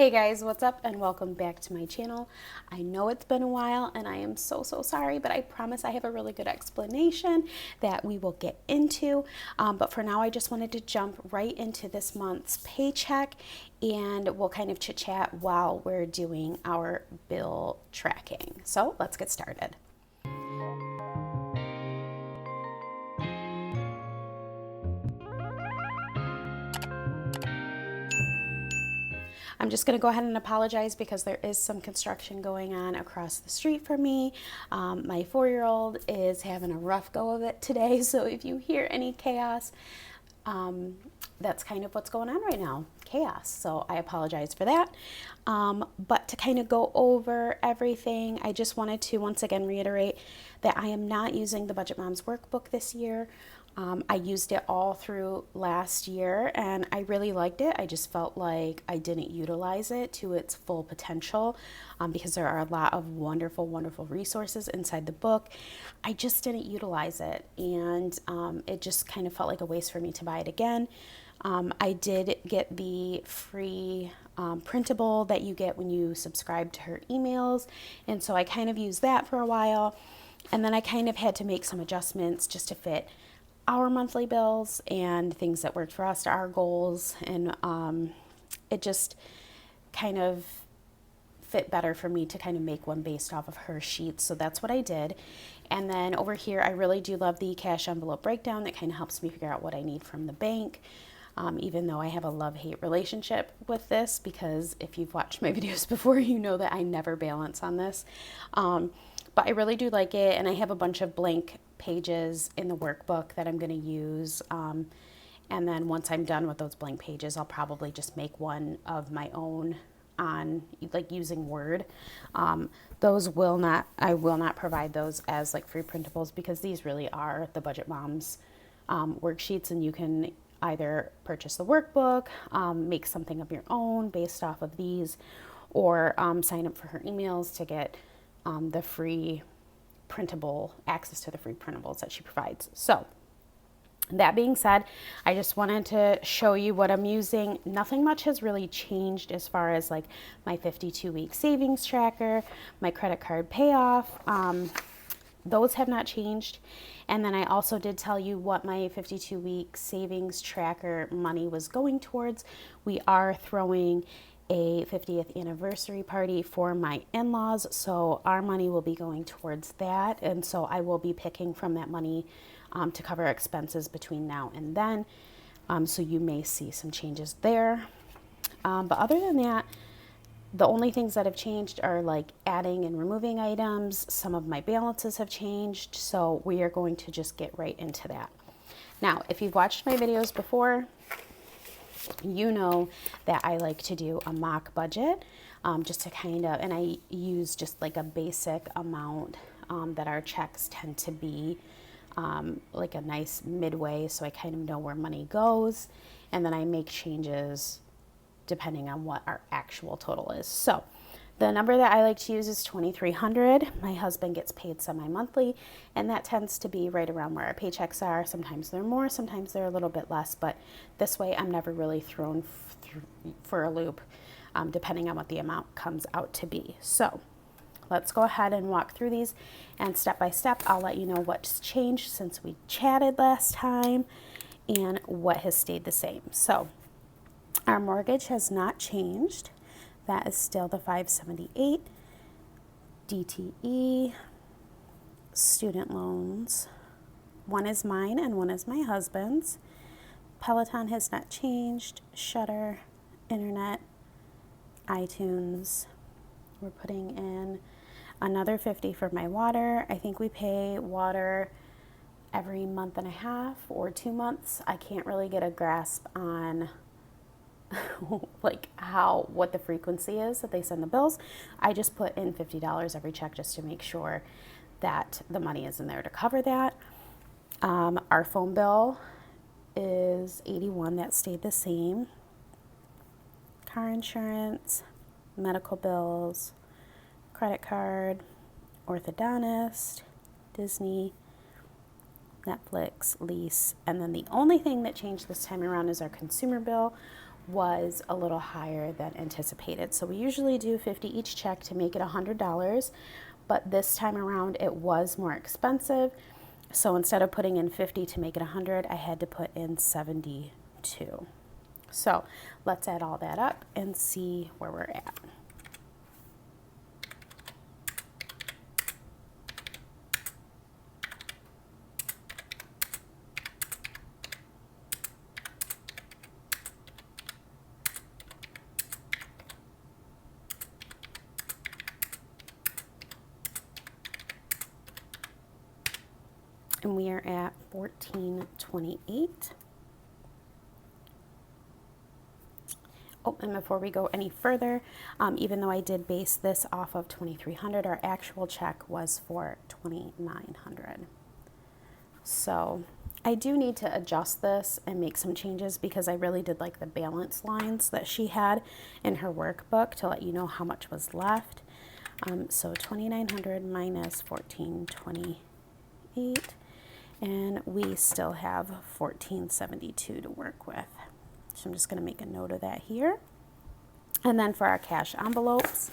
Hey guys, what's up and welcome back to my channel. I know it's been a while and I am so sorry, but I promise I have a really good explanation that we will get into. But for now, I just wanted to jump right into this month's paycheck and we'll kind of chit chat while we're doing our bill tracking. So let's get started. I'm just going to go ahead and apologize because there is some construction going on across the street from me. My 4-year-old is having a rough go of it today, so if you hear any chaos, that's kind of what's going on right now, chaos. So I apologize for that. But to kind of go over everything, I just wanted to once again reiterate that I am not using the Budget Moms workbook this year. I used it all through last year and I really liked it. I just felt like I didn't utilize it to its full potential because there are a lot of wonderful resources inside the book. I just didn't utilize it and it just kind of felt like a waste for me to buy it again. I did get the free printable that you get when you subscribe to her emails, and so I kind of used that for a while, and then I kind of had to make some adjustments just to fit our monthly bills and things that worked for us, our goals, and it just kind of fit better for me to kind of make one based off of her sheets. So that's what I did. And then over here, I really do love the cash envelope breakdown that kind of helps me figure out what I need from the bank. Even though I have a love-hate relationship with this, because if you've watched my videos before, you know that I never balance on this. But I really do like it, and I have a bunch of blank pages in the workbook that I'm going to use. And then once I'm done with those blank pages, I'll probably just make one of my own on like using Word. I will not provide those as like free printables because these really are the Budget Moms worksheets, and you can either purchase the workbook, make something of your own based off of these, or sign up for her emails to get the free printable, access to the free printables that she provides. So that being said, I just wanted to show you what I'm using. Nothing much has really changed as far as like my 52-week savings tracker, my credit card payoff. Those have not changed. And then I also did tell you what my 52-week savings tracker money was going towards. We are throwing a 50th anniversary party for my in-laws, so our money will be going towards that, and so I will be picking from that money to cover expenses between now and then, so you may see some changes there, but other than that, the only things that have changed are like adding and removing items. Some of my balances have changed, so we are going to just get right into that. Now, if you've watched my videos before, you know that I like to do a mock budget, just to kind of, and I use just like a basic amount that our checks tend to be, like a nice midway, so I kind of know where money goes, and then I make changes depending on what our actual total is. So the number that I like to use is $2,300. My husband gets paid semi-monthly, and that tends to be right around where our paychecks are. Sometimes they're more, sometimes they're a little bit less, but this way I'm never really thrown for a loop, depending on what the amount comes out to be. So let's go ahead and walk through these, and step by step, I'll let you know what's changed since we chatted last time and what has stayed the same. So our mortgage has not changed. That is still the $578. DTE, student loans. One is mine and one is my husband's. Peloton has not changed. Shutter, internet, iTunes. We're putting in another $50 for my water. I think we pay water every month and a half or 2 months. I can't really get a grasp on like what the frequency is that they send the bills. I just put in $50 every check just to make sure that the money is in there to cover that. Our phone bill is $81. That stayed the same. Car insurance, medical bills, credit card, orthodontist, Disney, Netflix, lease, and then the only thing that changed this time around is our consumer bill, was a little higher than anticipated. So we usually do 50 each check to make it $100, but this time around it was more expensive. So instead of putting in 50 to make it 100, I had to put in 72. So let's add all that up and see where we're at. And we are at 1428. Oh, and before we go any further, even though I did base this off of 2300, our actual check was for 2900. So I do need to adjust this and make some changes because I really did like the balance lines that she had in her workbook to let you know how much was left. So 2900 minus 1428. And we still have 1472 to work with. So I'm just going to make a note of that here. And then for our cash envelopes,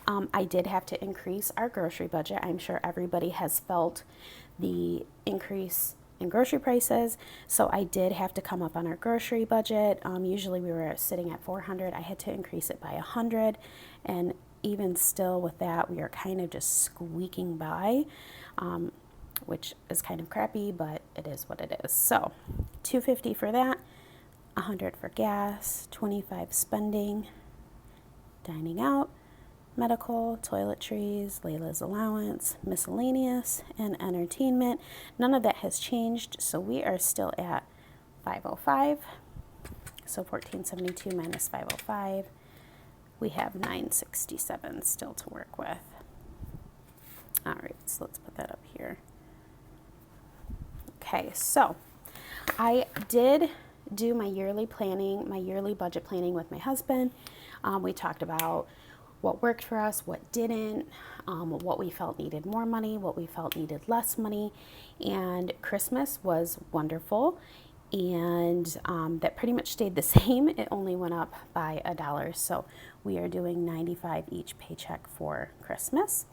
I did have to increase our grocery budget. I'm sure everybody has felt the increase in grocery prices. So I did have to come up on our grocery budget. Usually we were sitting at 400. I had to increase it by 100. And even still with that, we are kind of just squeaking by. Which is kind of crappy, but it is what it is. So $250 for that, $100 for gas, $25 spending, dining out, medical, toiletries, Layla's allowance, miscellaneous, and entertainment. None of that has changed, so we are still at $505. So $1472 minus $505, we have $967 still to work with. All right, so let's put that up here. Okay, so I did do my yearly planning, my yearly budget planning with my husband. We talked about what worked for us, what didn't, what we felt needed more money, what we felt needed less money. And Christmas was wonderful. And that pretty much stayed the same. It only went up by $1. So we are doing $95 each paycheck for Christmas.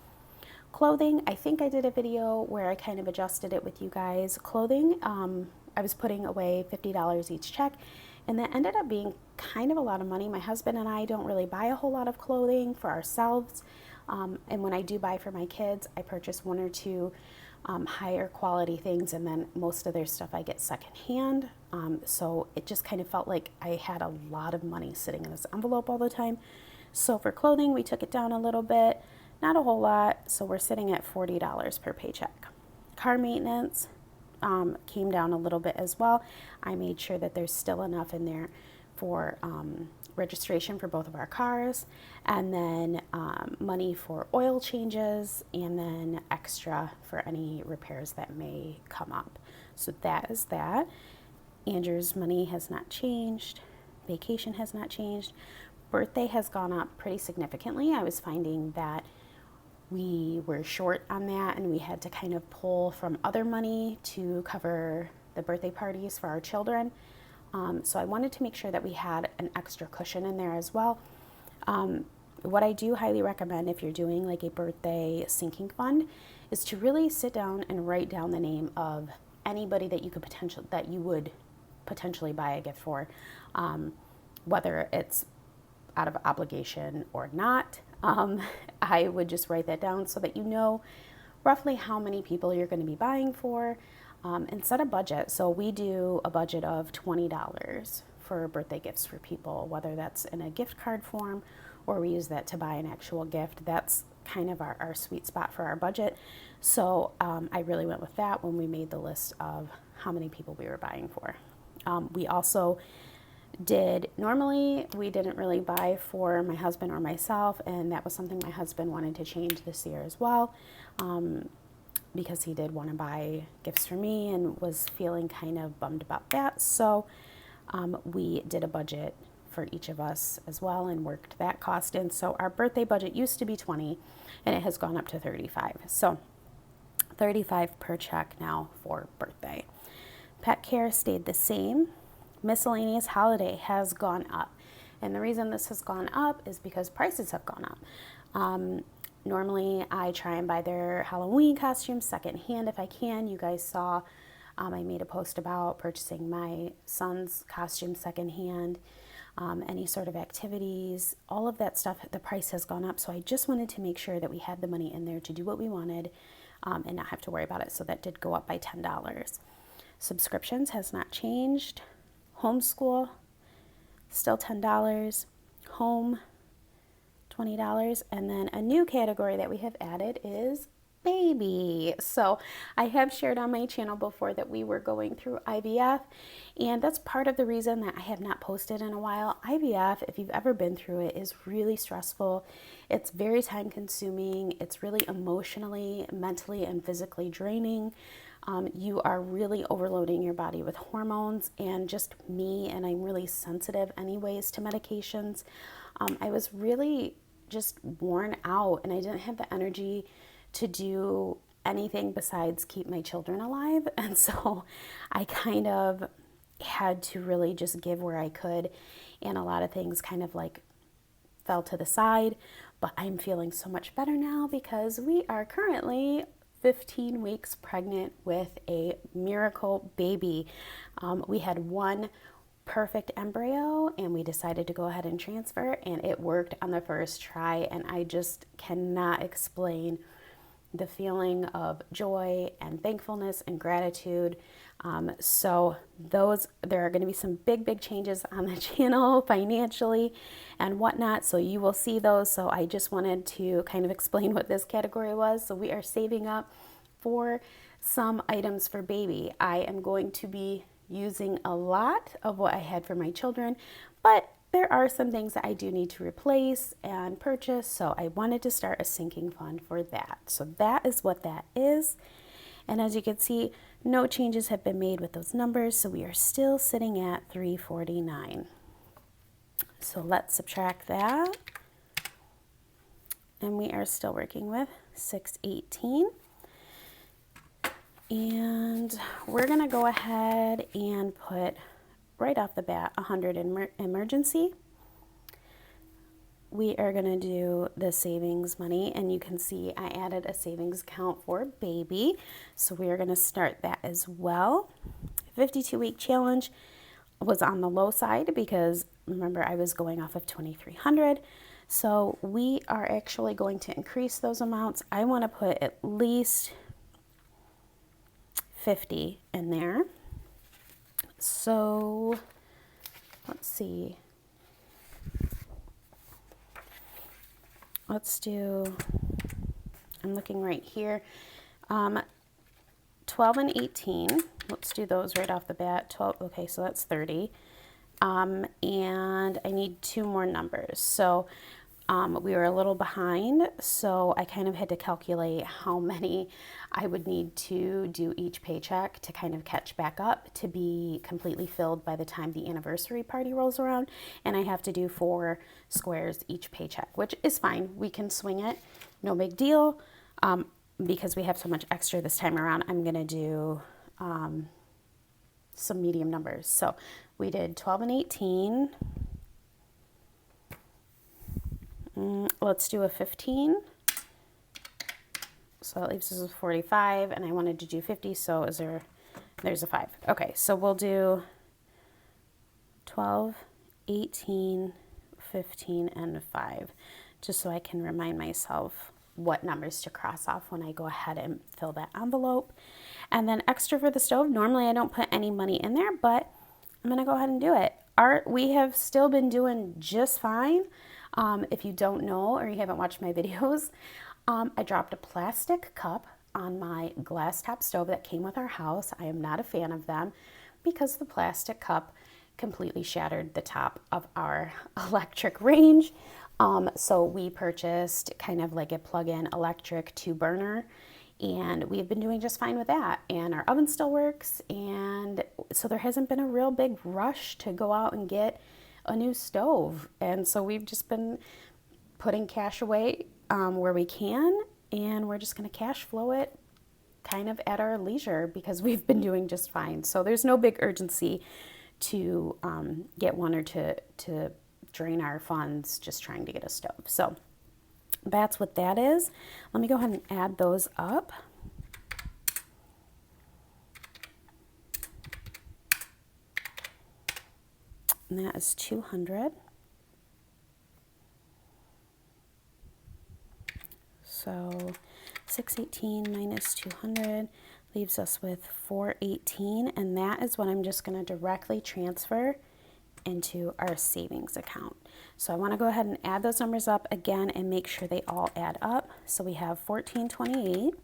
Clothing, I think I did a video where I kind of adjusted it with you guys. Clothing, I was putting away $50 each check, and that ended up being kind of a lot of money. My husband and I don't really buy a whole lot of clothing for ourselves, and when I do buy for my kids, I purchase one or two higher quality things, and then most of their stuff I get secondhand. So it just kind of felt like I had a lot of money sitting in this envelope all the time. So for clothing, we took it down a little bit. Not a whole lot, so we're sitting at $40 per paycheck. Car maintenance came down a little bit as well. I made sure that there's still enough in there for registration for both of our cars, and then money for oil changes, and then extra for any repairs that may come up. So that is that. Andrew's money has not changed. Vacation has not changed. Birthday has gone up pretty significantly. I was finding that we were short on that, and we had to kind of pull from other money to cover the birthday parties for our children. So I wanted to make sure that we had an extra cushion in there as well. What I do highly recommend if you're doing like a birthday sinking fund is to really sit down and write down the name of anybody that you would potentially buy a gift for, whether it's out of obligation or not. I would just write that down so that you know roughly how many people you're going to be buying for, and set a budget. So we do a budget of $20 for birthday gifts for people, whether that's in a gift card form or we use that to buy an actual gift. That's kind of our sweet spot for our budget. So I really went with that when we made the list of how many people we were buying for. We also normally we didn't really buy for my husband or myself, and that was something my husband wanted to change this year as well, because he did want to buy gifts for me and was feeling kind of bummed about that. So we did a budget for each of us as well and worked that cost in. So our birthday budget used to be $20 and it has gone up to $35. So $35 per check now for birthday. Pet care stayed the same. Miscellaneous holiday has gone up. And the reason this has gone up is because prices have gone up. Normally I try and buy their Halloween costumes secondhand if I can. You guys saw I made a post about purchasing my son's costume secondhand. Any sort of activities, all of that stuff, the price has gone up. So I just wanted to make sure that we had the money in there to do what we wanted and not have to worry about it. So that did go up by $10. Subscriptions has not changed. Homeschool, still $10. Home, $20. And then a new category that we have added is baby. So I have shared on my channel before that we were going through IVF, and that's part of the reason that I have not posted in a while. IVF, if you've ever been through it, is really stressful. It's very time consuming. It's really emotionally, mentally, and physically draining. You are really overloading your body with hormones, and just me, and I'm really sensitive anyways to medications. I was really just worn out, and I didn't have the energy to do anything besides keep my children alive. And so I kind of had to really just give where I could, and a lot of things kind of like fell to the side. But I'm feeling so much better now because we are currently 15 weeks pregnant with a miracle baby. We had one perfect embryo, and we decided to go ahead and transfer, and it worked on the first try, and I just cannot explain the feeling of joy and thankfulness and gratitude. So there are going to be some big changes on the channel financially and whatnot, so you will see those. So I just wanted to kind of explain what this category was. So we are saving up for some items for baby. I am going to be using a lot of what I had for my children, but there are some things that I do need to replace and purchase, so I wanted to start a sinking fund for that. So that is what that is. And as you can see, no changes have been made with those numbers, so we are still sitting at $349. So let's subtract that. And we are still working with $618. And we're going to go ahead and put right off the bat 100 in emergency. We are going to do the savings money, and you can see I added a savings account for baby, so we are going to start that as well. 52-week challenge was on the low side because remember I was going off of 2,300. So we are actually going to increase those amounts. I want to put at least 50 in there. So let's see. Let's do, I'm looking right here, 12 and 18. Let's do those right off the bat. 12, okay, so that's 30. And I need two more numbers. So we were a little behind, so I kind of had to calculate how many I would need to do each paycheck to kind of catch back up to be completely filled by the time the anniversary party rolls around. And I have to do 4 squares each paycheck, which is fine. We can swing it, no big deal. Because we have so much extra this time around, I'm gonna do some medium numbers. So we did 12 and 18. Let's do a 15. So that leaves us with 45, and I wanted to do 50, so there's a 5. Okay, so we'll do 12, 18, 15, and 5, just so I can remind myself what numbers to cross off when I go ahead and fill that envelope. And then extra for the stove, normally I don't put any money in there, but I'm gonna go ahead and do it. We have still been doing just fine. If you don't know or you haven't watched my videos, I dropped a plastic cup on my glass top stove that came with our house. I am not a fan of them because the plastic cup completely shattered the top of our electric range. So we purchased kind of like a plug-in electric 2-burner, and we've been doing just fine with that. And our oven still works, and so there hasn't been a real big rush to go out and get a new stove. And so we've just been putting cash away where we can, and we're just going to cash flow it kind of at our leisure because we've been doing just fine. So there's no big urgency to get one or to drain our funds just trying to get a stove. So that's what that is. Let me go ahead and add those up. And that is 200. So 618 minus 200 leaves us with 418, and that is what I'm just going to directly transfer into our savings account. So I want to go ahead and add those numbers up again and make sure they all add up. So we have 1428,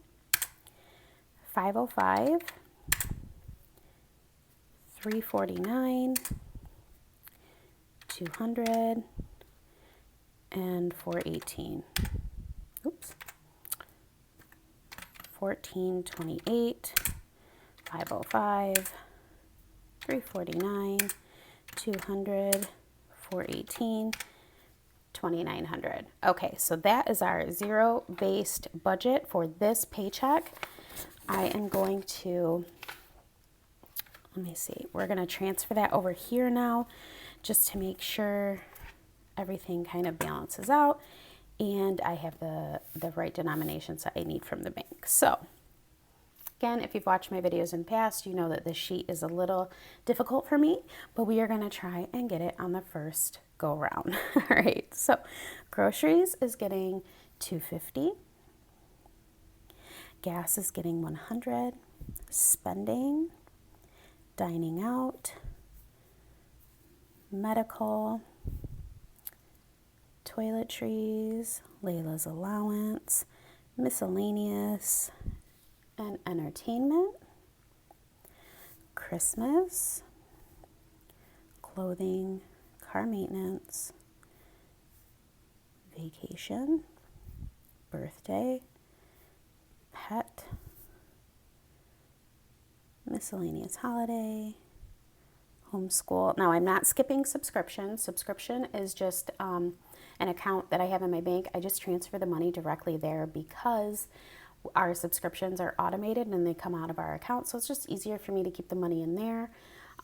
505, 349, 200, and 418. Oops. 1428, 505, 349, 200, 418, 2900. Okay, so that is our zero-based budget for this paycheck. I am going to, let me see, we're going to transfer that over here now just to make sure everything kind of balances out and I have the right denominations that I need from the bank. So again, if you've watched my videos in the past, you know that this sheet is a little difficult for me, but we are going to try and get it on the first go round. All right, so groceries is getting $250. Gas is getting $100. Spending, dining out, medical, toiletries, Layla's allowance, miscellaneous, and entertainment, Christmas, clothing, car maintenance, vacation, birthday, pet, miscellaneous holiday, homeschool. Now I'm not skipping subscription. Subscription is just an account that I have in my bank. I just transfer the money directly there because our subscriptions are automated and they come out of our account. So it's just easier for me to keep the money in there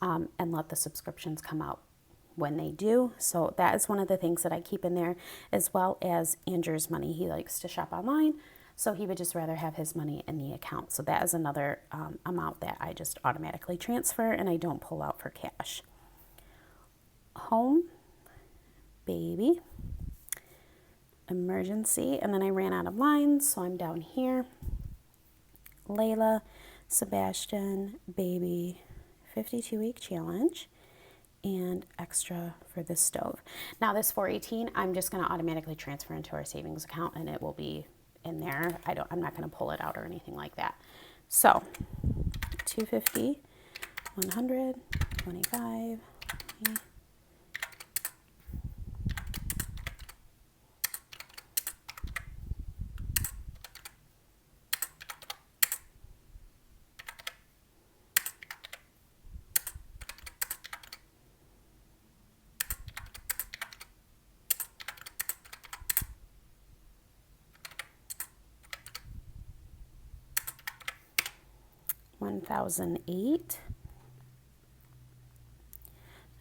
and let the subscriptions come out when they do. So that is one of the things that I keep in there, as well as Andrew's money. He likes to shop online, so he would just rather have his money in the account. So that is another amount that I just automatically transfer and I don't pull out for cash. Home, baby, emergency, and then I ran out of lines, so I'm down here. Layla, Sebastian, baby, 52-week challenge, and extra for the stove. Now this 418, I'm just going to automatically transfer into our savings account and it will be in there. I'm not going to pull it out or anything like that. So 250, 100, 25, 20, $1,008,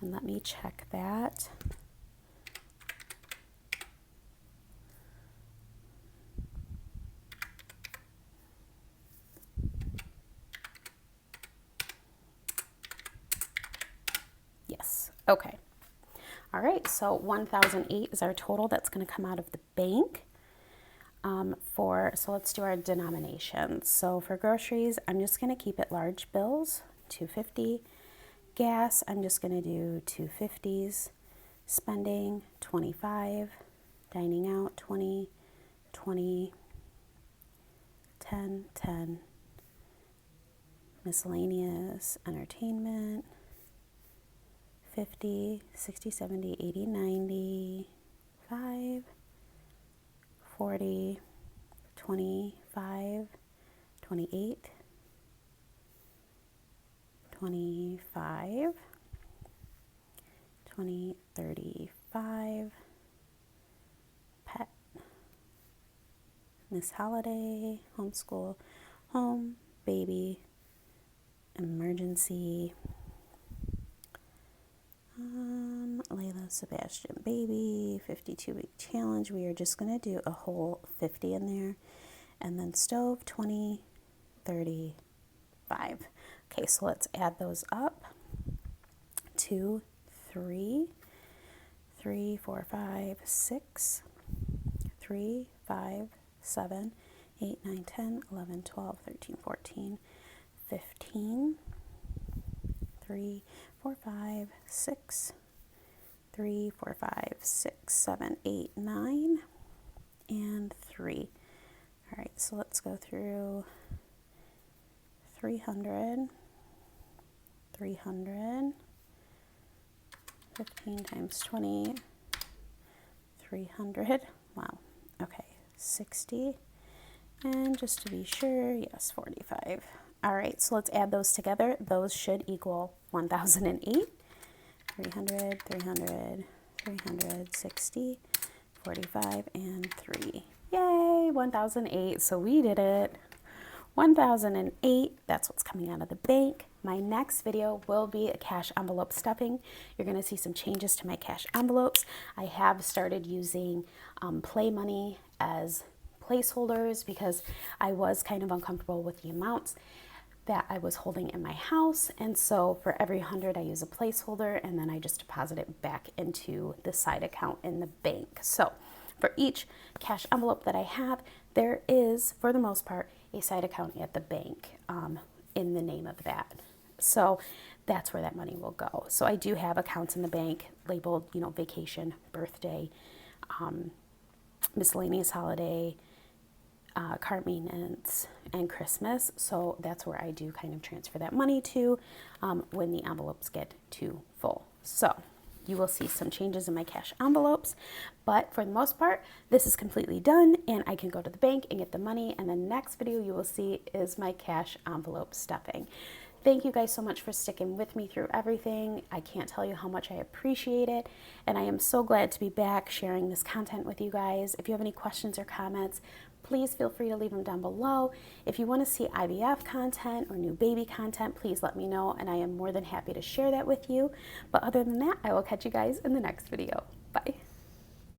and let me check that. Yes, okay. All right, so 1,008 is our total that's going to come out of the bank. So let's do our denominations. So for groceries, I'm just going to keep it large bills, $250. Gas, I'm just going to do $250s. Spending, $25. Dining out, $20, $20, $10, $10. Miscellaneous, entertainment, $50, $60, $70, $80, $90, $5, $40, $25, $28, $25, $20, $35, pet, Miss Holiday, homeschool, home, baby, emergency, Layla's Sebastian Baby, 52-week challenge. We are just going to do a whole 50 in there. And then stove, 20, 30, 5. Okay, so let's add those up. 2, 3, 3, 4, 5, 6, 3, 5, 7, 8, 9, 10, 11, 12, 13, 14, 15, 3, 4, 5, 6, 3, 4, 5, 6, 7, 8, 9, and 3. All right, so let's go through 300, 300, 15 times 20, 300. Wow. Okay, 60. And just to be sure, yes, 45. All right, so let's add those together. Those should equal 1,008. 300, 300, 300, 60, 45, and 3. Yay, 1,008. So we did it. 1,008. That's what's coming out of the bank. My next video will be a cash envelope stuffing. You're going to see some changes to my cash envelopes. I have started using play money as placeholders because I was kind of uncomfortable with the amounts that I was holding in my house, and so for every 100 I use a placeholder and then I just deposit it back into the side account in the bank. So for each cash envelope that I have, there is, for the most part, a side account at the bank in the name of that. So that's where that money will go. So I do have accounts in the bank labeled, you know, vacation, birthday, miscellaneous holiday, car maintenance, and Christmas. So that's where I do kind of transfer that money to when the envelopes get too full. So you will see some changes in my cash envelopes, but for the most part, this is completely done and I can go to the bank and get the money, and the next video you will see is my cash envelope stuffing. Thank you guys so much for sticking with me through everything. I can't tell you how much I appreciate it, and I am so glad to be back sharing this content with you guys. If you have any questions or comments, please feel free to leave them down below. If you want to see IVF content or new baby content, please let me know, and I am more than happy to share that with you. But other than that, I will catch you guys in the next video. Bye.